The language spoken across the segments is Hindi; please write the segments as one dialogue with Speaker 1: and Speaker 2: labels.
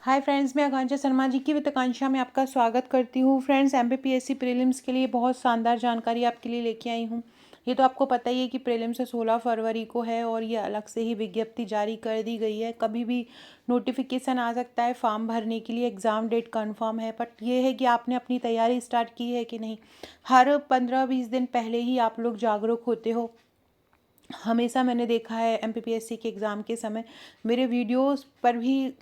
Speaker 1: हाय फ्रेंड्स, मैं आकांक्षा शर्मा जी की वित्ताकांक्षा में आपका स्वागत करती हूँ। फ्रेंड्स, एमपीपीएससी प्रीलिम्स के लिए बहुत शानदार जानकारी आपके लिए लेके आई हूँ। ये तो आपको पता ही है कि प्रीलिम्स 16 फरवरी को है और ये अलग से ही विज्ञप्ति जारी कर दी गई है। कभी भी नोटिफिकेशन आ सकता है फॉर्म भरने के लिए, एग्ज़ाम डेट कंफर्म है, बट ये है कि आपने अपनी तैयारी स्टार्ट की है कि नहीं। हर 15-20 दिन पहले ही आप लोग जागरूक होते हो। हमेशा मैंने देखा है एमपीपीएससी के एग्ज़ाम के समय मेरे वीडियोस पर भी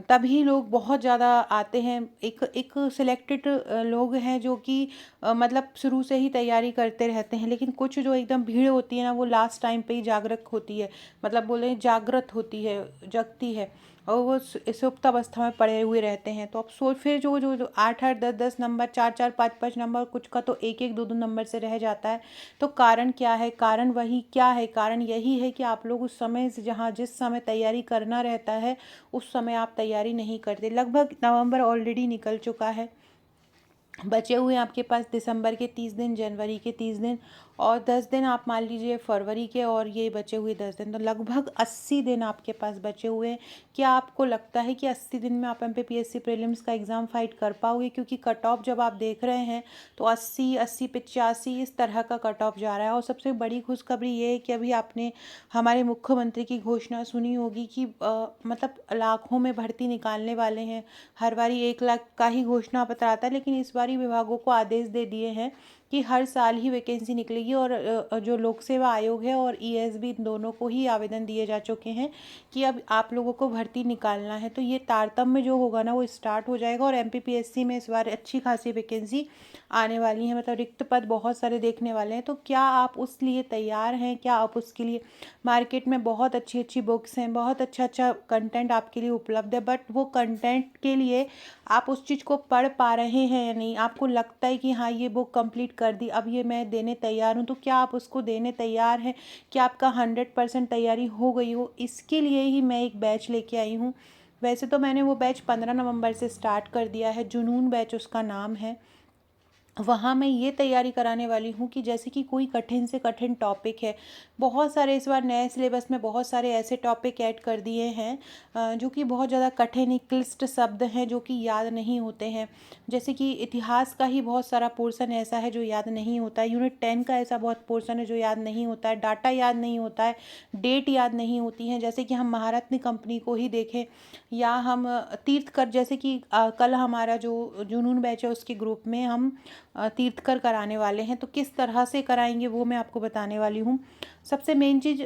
Speaker 1: तभी लोग बहुत ज़्यादा आते हैं। एक एक सिलेक्टेड लोग हैं जो कि मतलब शुरू से ही तैयारी करते रहते हैं, लेकिन कुछ जो एकदम भीड़ होती है ना, वो लास्ट टाइम पे ही जागरूक होती है, मतलब बोले जागृत होती है, जगती है, और वो सुप्त अवस्था में पड़े हुए रहते हैं। तो अब सोच, फिर जो जो जो 8-8 10-10 नंबर, 4-4 5-5 नंबर, कुछ का तो 1-1 2-2 नंबर से रह जाता है। तो कारण क्या है? कारण वही क्या है? कारण यही है कि आप लोग उस समय से, जहाँ जिस समय तैयारी करना रहता है, उस समय आप तैयारी नहीं करते। लगभग नवंबर ऑलरेडी निकल चुका है, बचे हुए आपके पास दिसंबर के 30 दिन, जनवरी के 30 दिन और 10 दिन आप मान लीजिए फरवरी के, और ये बचे हुए 10 दिन, तो लगभग 80 दिन आपके पास बचे हुए हैं। क्या आपको लगता है कि 80 दिन में आप एमपीपीएससी प्रीलिम्स का एग्ज़ाम फाइट कर पाओगे? क्योंकि कट ऑफ जब आप देख रहे हैं तो 80, 85 इस तरह का कट ऑफ जा रहा है। और सबसे बड़ी खुशखबरी ये है कि अभी आपने हमारे मुख्यमंत्री की घोषणा सुनी होगी कि मतलब लाखों में भर्ती निकालने वाले हैं। हर बारी 1 लाख का ही घोषणा पत्र आता है, लेकिन इस बारी विभागों को आदेश दे दिए हैं कि हर साल ही वैकेंसी निकलेगी। और जो लोक सेवा आयोग है और ईएसबी, इन दोनों को ही आवेदन दिए जा चुके हैं कि अब आप लोगों को भर्ती निकालना है। तो ये तारतम्य जो होगा ना, वो स्टार्ट हो जाएगा और एमपीपीएससी में इस बार अच्छी खासी वैकेंसी आने वाली है, मतलब रिक्त पद बहुत सारे देखने वाले हैं। तो क्या आप उस लिए तैयार हैं? क्या आप उसके लिए, मार्केट में बहुत अच्छी अच्छी बुक्स हैं, बहुत अच्छा अच्छा कंटेंट आपके लिए उपलब्ध है, बट वो कंटेंट के लिए आप उस चीज़ को पढ़ पा रहे हैं या नहीं? आपको लगता है कि हाँ, ये बुक कंप्लीट कर दी, अब ये मैं देने तैयार हूँ, तो क्या आप उसको देने तैयार हैं? क्या आपका 100% तैयारी हो गई हो? इसके लिए ही मैं एक बैच लेके आई हूँ। वैसे तो मैंने वो बैच 15 नवंबर से स्टार्ट कर दिया है, जुनून बैच उसका नाम है। वहाँ मैं ये तैयारी कराने वाली हूँ कि जैसे कि कोई कठिन से कठिन टॉपिक है, बहुत सारे इस बार नए सिलेबस में बहुत सारे ऐसे टॉपिक ऐड कर दिए हैं जो कि बहुत ज़्यादा कठिन, क्लिष्ट शब्द हैं जो कि याद नहीं होते हैं। जैसे कि इतिहास का ही बहुत सारा पोर्शन ऐसा है जो याद नहीं होता है, यूनिट 10 का ऐसा बहुत पोर्शन है जो याद नहीं होता है, डाटा याद नहीं होता है, डेट याद नहीं होती हैं। जैसे कि हम महारत्न कंपनी को ही देखें, या हम तीर्थकर, जैसे कि कल हमारा जो जुनून बैच है उसके ग्रुप में हम तीर्थकर कराने वाले हैं, तो किस तरह से कराएंगे वो मैं आपको बताने वाली हूँ। सबसे मेन चीज़,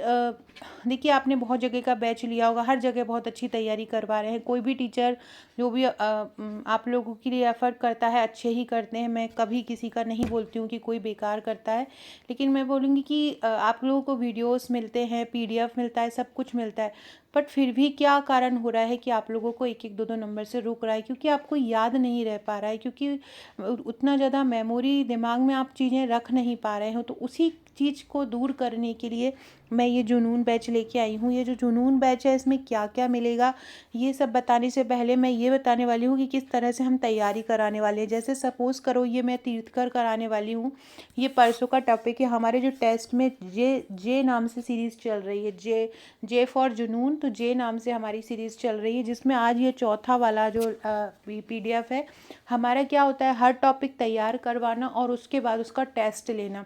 Speaker 1: देखिए, आपने बहुत जगह का बैच लिया होगा, हर जगह बहुत अच्छी तैयारी करवा रहे हैं। कोई भी टीचर जो भी आप लोगों के लिए एफर्ट करता है, अच्छे ही करते हैं। मैं कभी किसी का नहीं बोलती हूँ कि कोई बेकार करता है, लेकिन मैं बोलूँगी कि आप लोगों को वीडियोस मिलते हैं, पीडीएफ मिलता है, सब कुछ मिलता है, बट फिर भी क्या कारण हो रहा है कि आप लोगों को 1-1 2-2 नंबर से रुक रहा है? क्योंकि आपको याद नहीं रह पा रहा है, क्योंकि उतना ज़्यादा मेमोरी दिमाग में आप चीज़ें रख नहीं पा रहे हो। तो उसी चीज़ को दूर करने के लिए मैं ये जुनून बैच लेके आई हूँ। ये जो जुनून बैच है, इसमें क्या क्या मिलेगा, ये सब बताने से पहले मैं ये बताने वाली हूँ कि किस तरह से हम तैयारी कराने वाले हैं। जैसे सपोज़ करो, ये मैं तीर्थकर कराने वाली हूँ, ये परसों का टॉपिक है। हमारे जो टेस्ट में जे जे नाम से सीरीज़ चल रही है, जे जे फॉर जुनून, तो जे नाम से हमारी सीरीज़ चल रही है, जिसमें आज ये चौथा वाला जो पीडीएफ है। हमारा क्या होता है, हर टॉपिक तैयार करवाना और उसके बाद उसका टेस्ट लेना।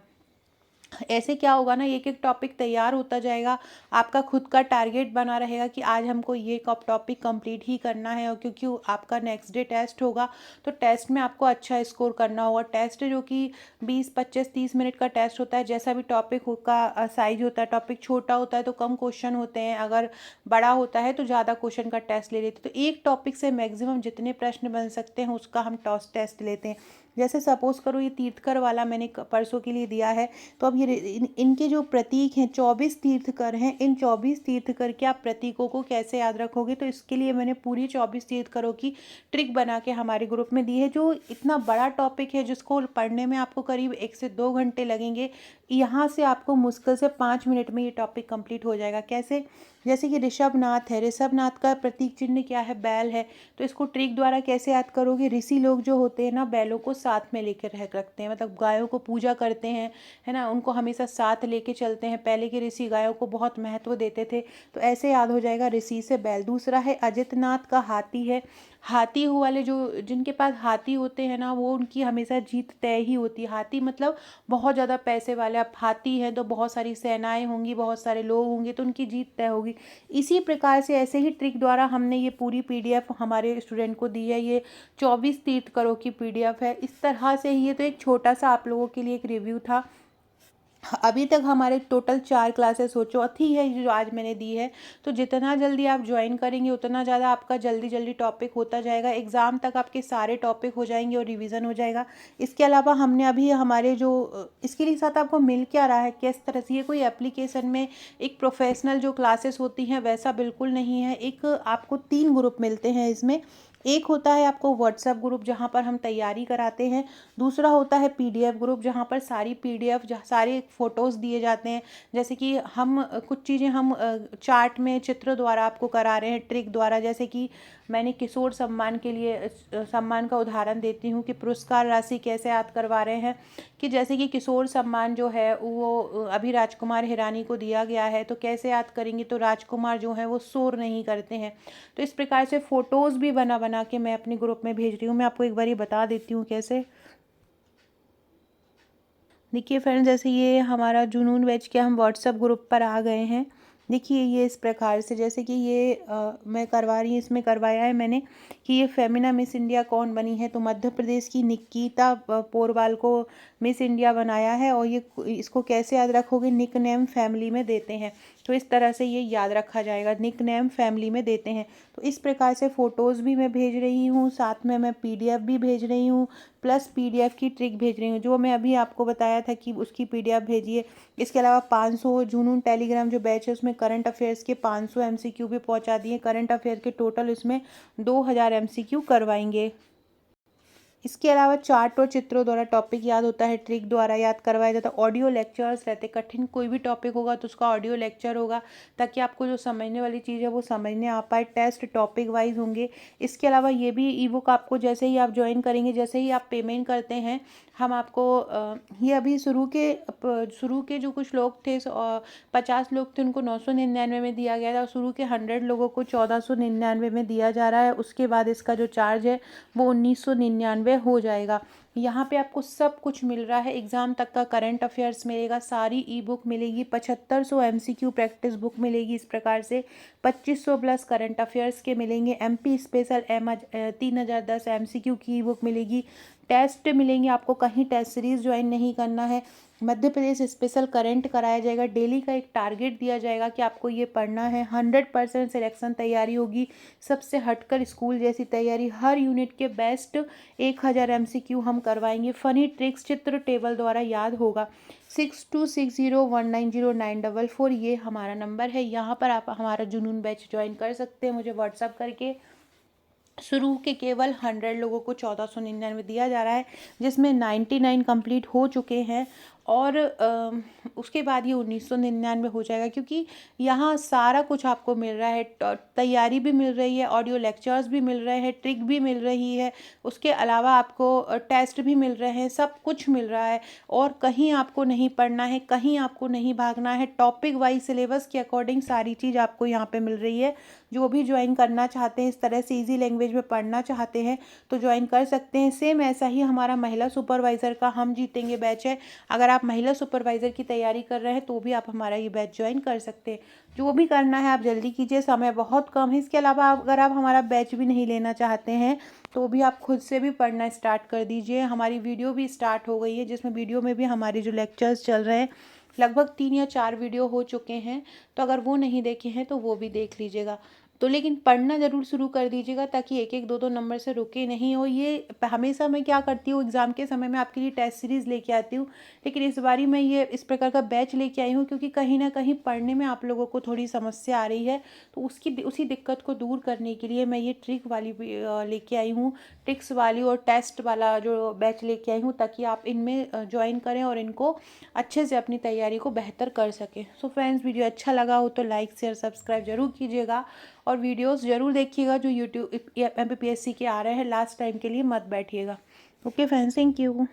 Speaker 1: ऐसे क्या होगा ना, एक एक टॉपिक तैयार होता जाएगा, आपका खुद का टारगेट बना रहेगा कि आज हमको ये टॉपिक कंप्लीट ही करना है। और क्योंकि आपका नेक्स्ट डे टेस्ट होगा, तो टेस्ट में आपको अच्छा स्कोर करना होगा। टेस्ट जो कि 20, 25, 30 मिनट का टेस्ट होता है। जैसा भी टॉपिक का साइज होता है, टॉपिक छोटा होता है तो कम क्वेश्चन होते हैं, अगर बड़ा होता है तो ज़्यादा क्वेश्चन का टेस्ट ले लेते हैं। तो एक टॉपिक से मैक्सिमम जितने प्रश्न बन सकते हैं उसका हम टेस्ट लेते हैं। जैसे सपोज़ करो, ये तीर्थकर वाला मैंने परसों के लिए दिया है, तो अब ये इनके जो प्रतीक हैं, 24 तीर्थकर हैं, इन 24 तीर्थकर के आप प्रतीकों को कैसे याद रखोगे? तो इसके लिए मैंने पूरी 24 तीर्थकरों की ट्रिक बना के हमारे ग्रुप में दी है। जो इतना बड़ा टॉपिक है, जिसको पढ़ने में आपको करीब 1 से 2 घंटे लगेंगे, यहाँ से आपको मुश्किल से 5 मिनट में ये टॉपिक कंप्लीट हो जाएगा। कैसे? जैसे कि ऋषभनाथ है, ऋषभनाथ का प्रतीक चिन्ह क्या है, बैल है। तो इसको ट्रिक द्वारा कैसे याद करोगे, ऋषि लोग जो होते हैं ना बैलों को साथ में लेकर रखते हैं, मतलब गायों को पूजा करते हैं, है ना, उनको हमेशा साथ लेके चलते हैं। पहले के ऋषि गायों को बहुत महत्व देते थे, तो ऐसे याद हो जाएगा ऋषि से बैल। दूसरा है अजितनाथ का हाथी है। हाथी हो वाले जो जिनके पास हाथी होते हैं ना, वो उनकी हमेशा जीत तय ही होती है। हाथी मतलब बहुत ज़्यादा पैसे वाले। अब हाथी हैं तो बहुत सारी सेनाएं होंगी, बहुत सारे लोग होंगे, तो उनकी जीत तय होगी। इसी प्रकार से ऐसे ही ट्रिक द्वारा हमने ये पूरी पीडीएफ हमारे स्टूडेंट को दी है। ये 24 तीर्थकरों की पीडीएफ है। इस तरह से ये तो एक छोटा सा आप लोगों के लिए एक रिव्यू था। अभी तक हमारे टोटल 4 क्लासेस हो चौथी है जो आज मैंने दी है। तो जितना जल्दी आप ज्वाइन करेंगे उतना ज़्यादा आपका जल्दी जल्दी टॉपिक होता जाएगा। एग्ज़ाम तक आपके सारे टॉपिक हो जाएंगे और रिवीजन हो जाएगा। इसके अलावा हमने अभी हमारे जो इसके लिए साथ आपको मिल क्या रहा है, किस तरह से, ये कोई एप्लीकेशन में एक प्रोफेशनल जो क्लासेस होती हैं वैसा बिल्कुल नहीं है। एक आपको 3 ग्रुप मिलते हैं इसमें। एक होता है आपको व्हाट्सएप ग्रुप जहाँ पर हम तैयारी कराते हैं। दूसरा होता है पीडीएफ ग्रुप जहाँ पर सारी पीडीएफ सारे फ़ोटोज़ दिए जाते हैं। जैसे कि हम कुछ चीज़ें हम चार्ट में चित्र द्वारा आपको करा रहे हैं, ट्रिक द्वारा। जैसे कि मैंने किशोर सम्मान के लिए सम्मान का उदाहरण देती हूँ कि पुरस्कार राशि कैसे याद करवा रहे हैं। कि जैसे कि किशोर सम्मान जो है वो अभी राजकुमार हिरानी को दिया गया है, तो कैसे याद करेंगे, तो राजकुमार जो है वो शोर नहीं करते हैं। तो इस प्रकार से फ़ोटोज़ भी बना बना के मैं अपने ग्रुप में भेज रही हूँ। मैं आपको एक बार ये बता देती हूँ कैसे। देखिए फ्रेंड्स, जैसे ये हमारा जुनून बैच के हम व्हाट्सएप ग्रुप पर आ गए हैं। देखिए ये इस प्रकार से, जैसे कि ये मैं करवा रही हूँ, इसमें करवाया है मैंने कि ये फेमिना मिस इंडिया कौन बनी है, तो मध्य प्रदेश की निकिता पोरवाल को मिस इंडिया बनाया है। और ये इसको कैसे याद रखोगे, निक नेम फैमिली में देते हैं। तो इस तरह से ये याद रखा जाएगा, निक नेम फैमिली में देते हैं। तो इस प्रकार से फ़ोटोज़ भी मैं भेज रही हूँ, साथ में मैं पीडीएफ भी भेज रही हूँ, प्लस पीडीएफ की ट्रिक भेज रही हूँ जो मैं अभी आपको बताया था कि उसकी पीडीएफ भेजिए। इसके अलावा 500 जुनून टेलीग्राम जो बैच है उसमें करंट अफेयर्स के 500 एमसीक्यू भी पहुँचा दिए। करंट अफेयर के टोटल इसमें 2000 एमसीक्यू करवाएंगे। इसके अलावा चार्ट और चित्रों द्वारा टॉपिक याद होता है, ट्रिक द्वारा याद करवाया जाता है। ऑडियो लेक्चर्स रहते, कठिन कोई भी टॉपिक होगा तो उसका ऑडियो लेक्चर होगा ताकि आपको जो समझने वाली चीज़ है वो समझने आ पाए। टेस्ट टॉपिक वाइज होंगे। इसके अलावा ये भी ई बुक आपको जैसे ही आप ज्वाइन करेंगे, जैसे ही आप पेमेंट करते हैं, हम आपको ये अभी शुरू के जो कुछ लोग थे 50 लोग थे, उनको 999 में दिया गया था। शुरू के 100 लोगों को 1499 में दिया जा रहा है। उसके बाद इसका जो चार्ज है वो 1999 हो जाएगा। यहाँ पे आपको सब कुछ मिल रहा है। एग्ज़ाम तक का करंट अफेयर्स मिलेगा, सारी ई बुक मिलेगी, 7500 एमसीक्यू प्रैक्टिस बुक मिलेगी। इस प्रकार से 2500 प्लस करंट अफेयर्स के मिलेंगे। एमपी स्पेशल 3010 एमसीक्यू की ई बुक मिलेगी। टेस्ट मिलेंगे आपको, कहीं टेस्ट सीरीज़ ज्वाइन नहीं करना है। मध्य प्रदेश स्पेशल करंट कराया जाएगा। डेली का एक टारगेट दिया जाएगा कि आपको ये पढ़ना है। 100% सिलेक्शन तैयारी होगी, सबसे हटकर स्कूल जैसी तैयारी। हर यूनिट के बेस्ट 1000 एमसीक्यू हम करवाएंगे। फ़नी ट्रिक्स चित्र टेबल द्वारा याद होगा। 6260190944 ये हमारा नंबर है। यहाँ पर आप हमारा जुनून बैच ज्वाइन कर सकते हैं मुझे व्हाट्सअप करके। शुरू के केवल 100 लोगों को 1499 दिया जा रहा है, जिसमें 99 कंप्लीट हो चुके हैं। और उसके बाद ये 1999 हो जाएगा, क्योंकि यहाँ सारा कुछ आपको मिल रहा है। तैयारी भी मिल रही है, ऑडियो लेक्चर्स भी मिल रहे हैं, ट्रिक भी मिल रही है, उसके अलावा आपको टेस्ट भी मिल रहे हैं, सब कुछ मिल रहा है। और कहीं आपको नहीं पढ़ना है, कहीं आपको नहीं भागना है। टॉपिक वाइज सिलेबस के अकॉर्डिंग सारी चीज़ आपको यहाँ पे मिल रही है। जो भी ज्वाइन करना चाहते हैं, इस तरह से ईजी लैंग्वेज में पढ़ना चाहते हैं तो ज्वाइन कर सकते हैं। सेम ऐसा ही हमारा महिला सुपरवाइज़र का हम जीतेंगे बैच है। अगर आप महिला सुपरवाइज़र की तैयारी कर रहे हैं तो भी आप हमारा ये बैच ज्वाइन कर सकते हैं। जो भी करना है आप जल्दी कीजिए, समय बहुत कम है। इसके अलावा अगर आप हमारा बैच भी नहीं लेना चाहते हैं तो भी आप खुद से भी पढ़ना स्टार्ट कर दीजिए। हमारी वीडियो भी स्टार्ट हो गई है, जिसमें वीडियो में भी हमारे जो लेक्चर्स चल रहे हैं, लगभग 3 या 4 वीडियो हो चुके हैं। तो अगर वो नहीं देखे हैं तो वो भी देख लीजिएगा। तो लेकिन पढ़ना ज़रूर शुरू कर दीजिएगा ताकि 1-1 2-2 नंबर से रुके नहीं। और ये हमेशा मैं क्या करती हूँ, एग्ज़ाम के समय में आपके लिए टेस्ट सीरीज़ लेके आती हूँ, लेकिन इस बारी मैं ये इस प्रकार का बैच लेके आई हूँ क्योंकि कहीं न कहीं पढ़ने में आप लोगों को थोड़ी समस्या आ रही है। तो उसी दिक्कत को दूर करने के लिए मैं ये ट्रिक वाली भी लेके आई हूँ, ट्रिक्स वाली और टेस्ट वाला जो बैच लेके आई हूँ, ताकि आप इनमें जॉइन करें और इनको अच्छे से अपनी तैयारी को बेहतर कर सकें। सो फ्रेंड्स, वीडियो अच्छा लगा हो तो लाइक शेयर सब्सक्राइब ज़रूर कीजिएगा और वीडियोस ज़रूर देखिएगा जो यूट्यूब MPPSC के आ रहे हैं। लास्ट टाइम के लिए मत बैठिएगा। Okay friends, thank you.